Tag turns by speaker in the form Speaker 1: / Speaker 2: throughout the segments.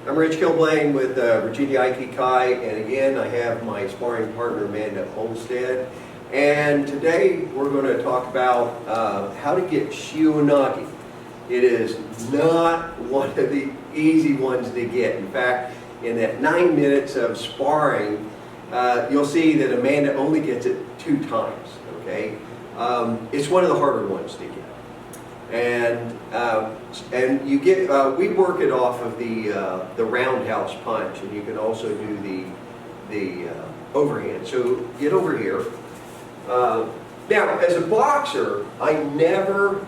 Speaker 1: I'm Rich Killblane with Virginia Aikikai, and again I have my sparring partner Amanda Olmstead. And today we're going to talk about how to get shyunaki. It is not one of the easy ones to get. In fact, in that 9 minutes of sparring, you'll see that Amanda only gets it 2 times. Okay, it's one of the harder ones to get. And you get we work it off of the roundhouse punch, and you can also do the overhand. So get over here. Now, as a boxer, I never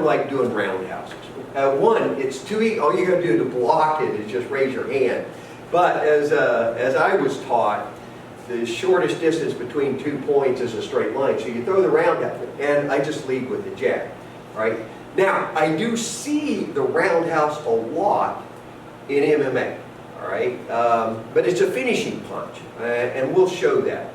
Speaker 1: like doing roundhouses. One, it's too easy. All you got to do to block it is just raise your hand. But as I was taught, the shortest distance between 2 points is a straight line. So you throw the roundhouse, and I just lead with the jab. Right? Now, I do see the roundhouse a lot in MMA. All right, but it's a finishing punch, and we'll show that.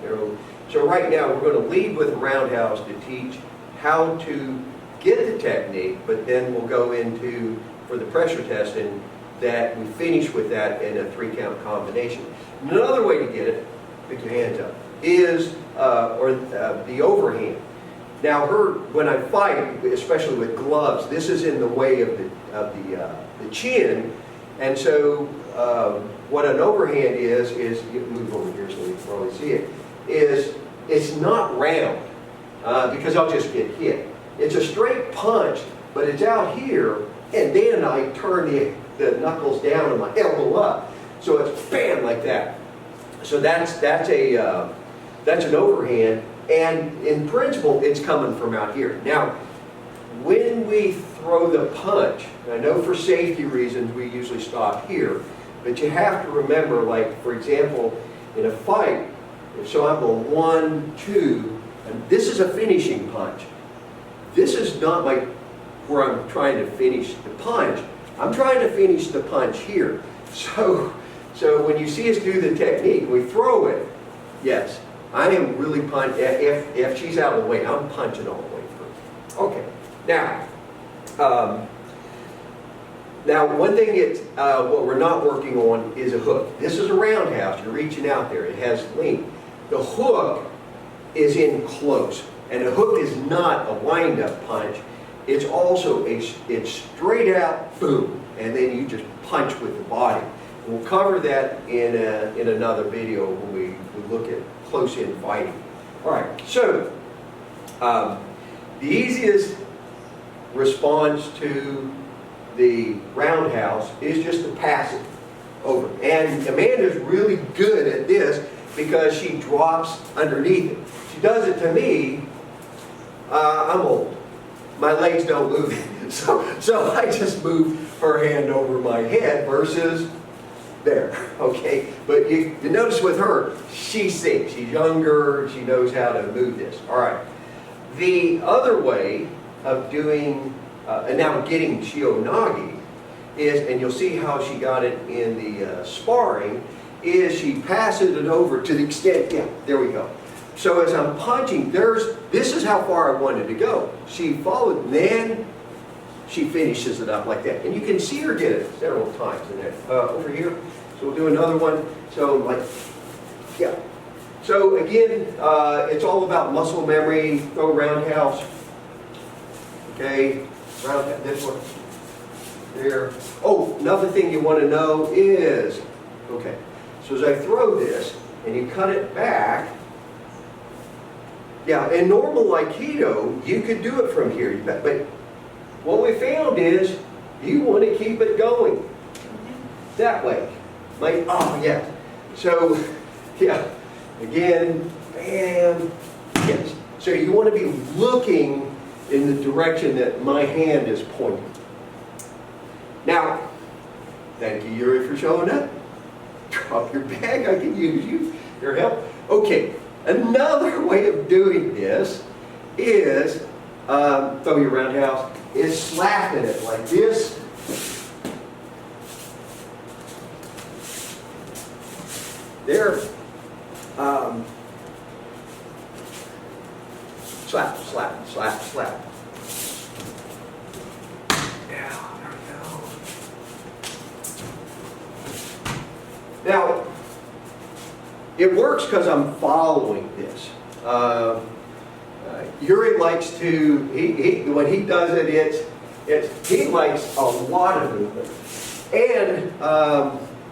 Speaker 1: So right now, we're going to lead with a roundhouse to teach how to get the technique, but then we'll go into, for the pressure testing, that we finish with that in a 3-count combination. Another way to get it, pick your hands up, is the overhand. Now, when I fight, especially with gloves, this is in the way of the chin, and so what an overhand is you move over here so you can probably see it, is it's not round because I'll just get hit. It's a straight punch, but it's out here, and then I turn the knuckles down and my elbow up, so it's bam like that. So that's an overhand, and in principle, it's coming from out here. Now, when we throw the punch, I know for safety reasons we usually stop here, but you have to remember, like for example, in a fight, so I'm a 1, 2, and this is a finishing punch. This is not like where I'm trying to finish the punch. I'm trying to finish the punch here. So when you see us do the technique, we throw it, yes, I am really punching. If she's out of the way, I'm punching all the way through. Okay, now one thing what we're not working on is a hook. This is a roundhouse. You're reaching out there. It has length. The hook is in close, and a hook is not a wind-up punch. It's also it's straight out, boom, and then you just punch with the body. We'll cover that in another video when we look at close-in fighting. All right, so the easiest response to the roundhouse is just to pass it over. And Amanda's really good at this because she drops underneath it. She does it to me. I'm old. My legs don't move. So I just move her hand over my head versus there, okay? But you notice with her, she thinks. She's younger, she knows how to move this. All right. The other way of doing, and now getting Shihonage is, and you'll see how she got it in the sparring, is she passes it over to the extent, yeah, there we go. So as I'm punching, this is how far I wanted to go. She followed, then she finishes it up like that. And you can see her get it several times in there. Over here, so we'll do another one. So like, yeah. So again, it's all about muscle memory, throw roundhouse. Okay, roundhouse, this one, there. Oh, another thing you want to know is, okay, so as I throw this, and you cut it back, yeah, in normal Aikido, you could do it from here, but what we found is you want to keep it going that way. Like, oh yeah. So, yeah, again, bam, yes. So you want to be looking in the direction that my hand is pointing. Now, thank you, Yuri, for showing up. Drop your bag, I can use your help. Okay. Another way of doing this is, throw your roundhouse, is slapping it like this. There. Slap, slap, slap, slap. Yeah, there we go. Now, it works because I'm following this. Yuri likes to, when he does it, he likes a lot of movement. And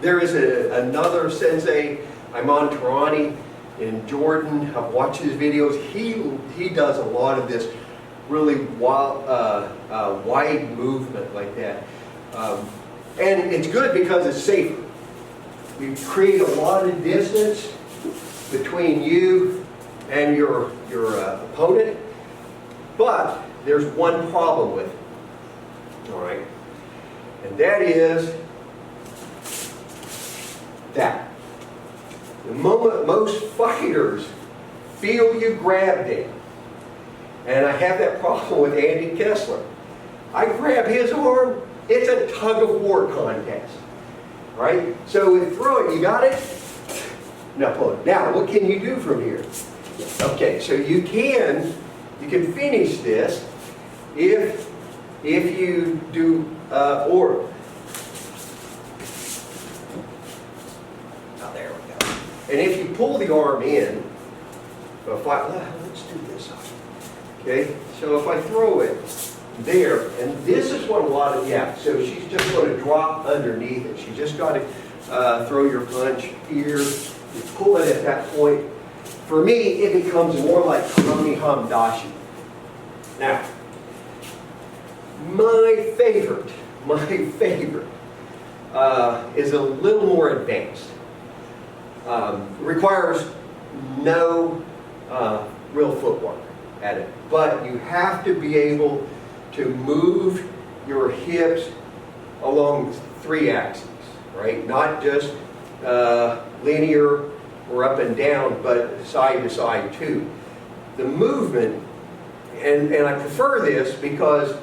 Speaker 1: there is another sensei, Iman Tarani in Jordan. I've watched his videos. He does a lot of this really wide movement like that. And it's good because it's safer. You create a lot of distance between you and your opponent, but there's one problem with it, all right? And that is that the moment most fighters feel you grab them, and I have that problem with Andy Kessler. I grab his arm, it's a tug of war contest, right? So with throwing, you got it? Now pull it. Now, what can you do from here? Okay, so you can finish this if you do or. Oh, there we go. And if you pull the arm in, let's do this. Okay, so if I throw it there, and this is what a lot of, so she's just going to drop underneath it. She just got to throw your punch here. You pull it at that point. For me, it becomes more like Kami Hamdashi. Now, my favorite is a little more advanced. Requires no real footwork at it, but you have to be able to move your hips along 3 axes, right? Not just linear or up and down, but side to side too. The movement, and I prefer this because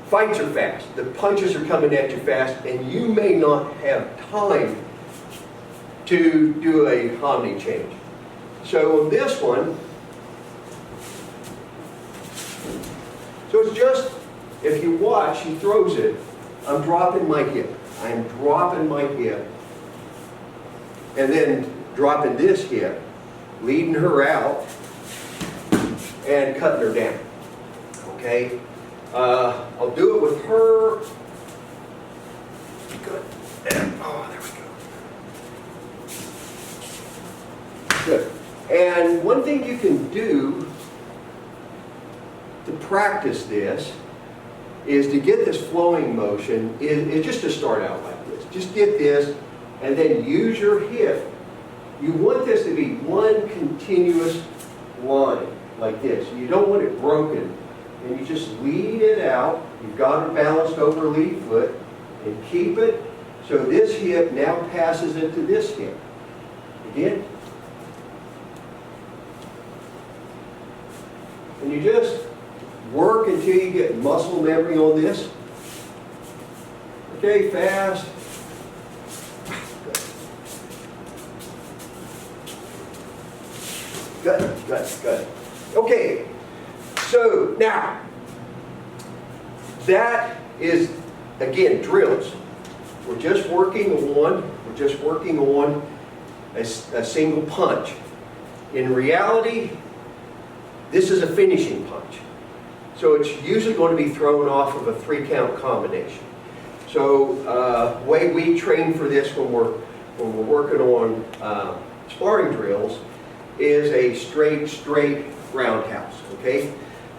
Speaker 1: fights are fast. The punches are coming at you fast, and you may not have time to do a Hamni change. So on this one, so it's just, if you watch, he throws it, I'm dropping my hip. I'm dropping my hip, and then dropping this hip, leading her out, and cutting her down. Okay? I'll do it with her. Good. Oh, there we go. Good. And one thing you can do to practice this is to get this flowing motion, is just to start out like this. Just get this, and then use your hip. You want this to be one continuous line, like this. You don't want it broken. And you just lead it out. You've got it balanced over lead foot, and keep it so this hip now passes into this hip. Again. And you just work until you get muscle memory on this. Okay, fast. Good, good, good. Okay, so now, that is, again, drills. We're just working on a single punch. In reality, this is a finishing punch. So it's usually going to be thrown off of a 3-count combination. So way we train for this when we're working on sparring drills is a straight roundhouse. Okay.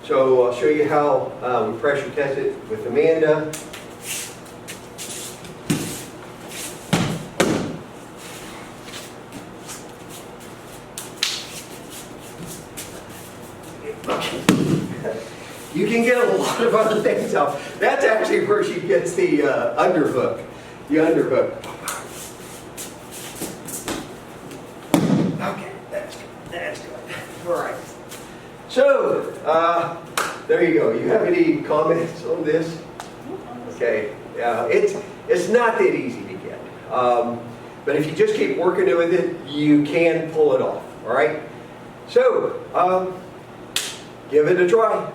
Speaker 1: So I'll show you how we pressure test it with Amanda. You can get a lot of other things out. That's actually where she gets the underhook. The underhook. Okay, that's good. That's good. All right. So, there you go. You have any comments on this? Okay. It's not that easy to get. But if you just keep working with it, you can pull it off. All right? So, give it a try.